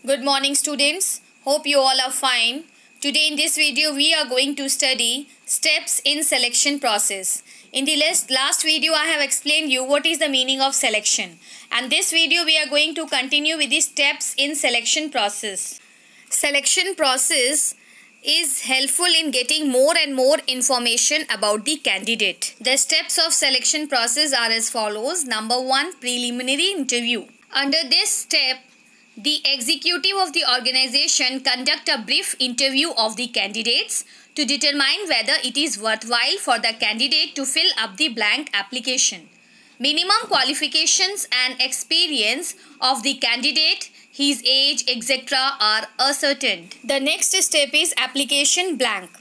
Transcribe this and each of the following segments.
Good morning students. Hope you all are fine. Today in this video we are going to study steps in selection process. In the last video I have explained you what is the meaning of selection, and this video we are going to continue with the steps in selection process. Selection process is helpful in getting more and more information about the candidate. The steps of selection process are as follows. Number 1, preliminary interview. Under this step, the executive of the organization conduct a brief interview of the candidates to determine whether it is worthwhile for the candidate to fill up the blank application. Minimum qualifications and experience of the candidate, his age, etc. are ascertained. The next step is application blank.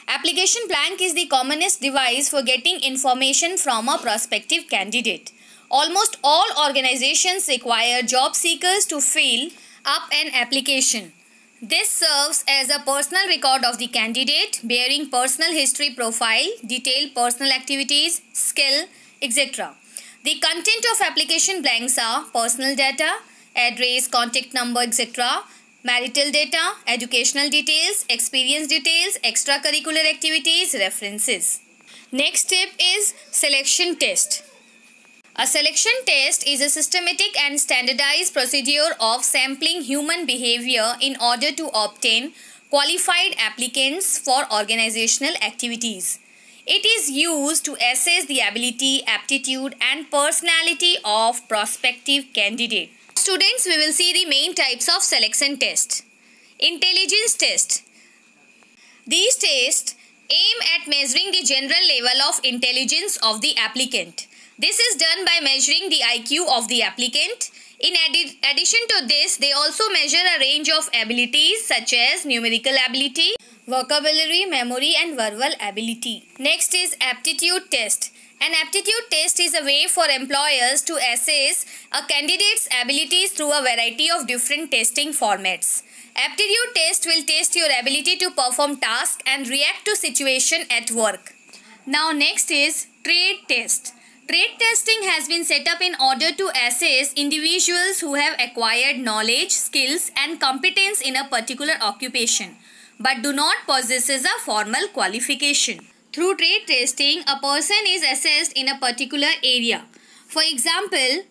Application blank is the commonest device for getting information from a prospective candidate. Almost all organizations require job seekers to fill up an application. This serves as a personal record of the candidate, bearing personal history profile, detailed personal activities, skill, etc. The content of application blanks are personal data, address, contact number, etc., marital data, educational details, experience details, extracurricular activities, references. Next step is selection test. A selection test is a systematic and standardized procedure of sampling human behavior in order to obtain qualified applicants for organizational activities. It is used to assess the ability, aptitude, and personality of prospective candidate. Students, we will see the main types of selection test. Intelligence test. These tests aim at measuring the general level of intelligence of the applicant. This is done by measuring the IQ of the applicant. In addition to this, they also measure a range of abilities such as numerical ability, vocabulary, memory, and verbal ability. Next is aptitude test. An aptitude test is a way for employers to assess a candidate's abilities through a variety of different testing formats. Aptitude test will test your ability to perform tasks and react to situation at work. Now next is trade test. Trade testing has been set up in order to assess individuals who have acquired knowledge, skills, and competence in a particular occupation, but do not possess a formal qualification. Through trade testing, a person is assessed in a particular area. For example,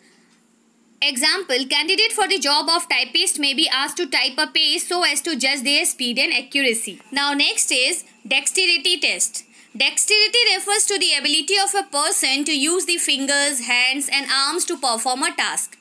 candidate for the job of typist may be asked to type a page so as to judge their speed and accuracy. Now next is dexterity test. Dexterity refers to the ability of a person to use the fingers, hands, and arms to perform a task.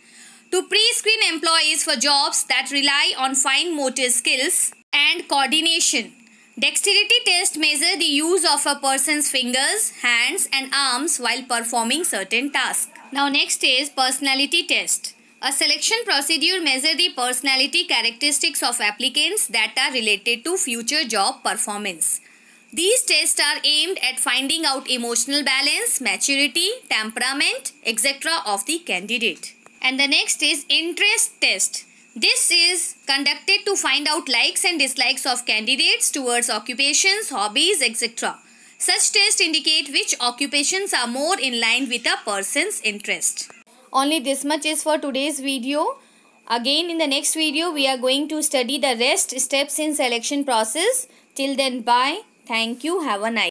To pre-screen employees for jobs that rely on fine motor skills and coordination, dexterity tests measure the use of a person's fingers, hands, and arms while performing certain tasks. Now next is personality test. A selection procedure measures the personality characteristics of applicants that are related to future job performance. These tests are aimed at finding out emotional balance, maturity, temperament, etc. of the candidate. And the next is interest test. This is conducted to find out likes and dislikes of candidates towards occupations, hobbies, etc. Such tests indicate which occupations are more in line with a person's interest. Only this much is for today's video. Again, in the next video, we are going to study the rest steps in selection process. Till then, bye. Thank you. Have a nice day.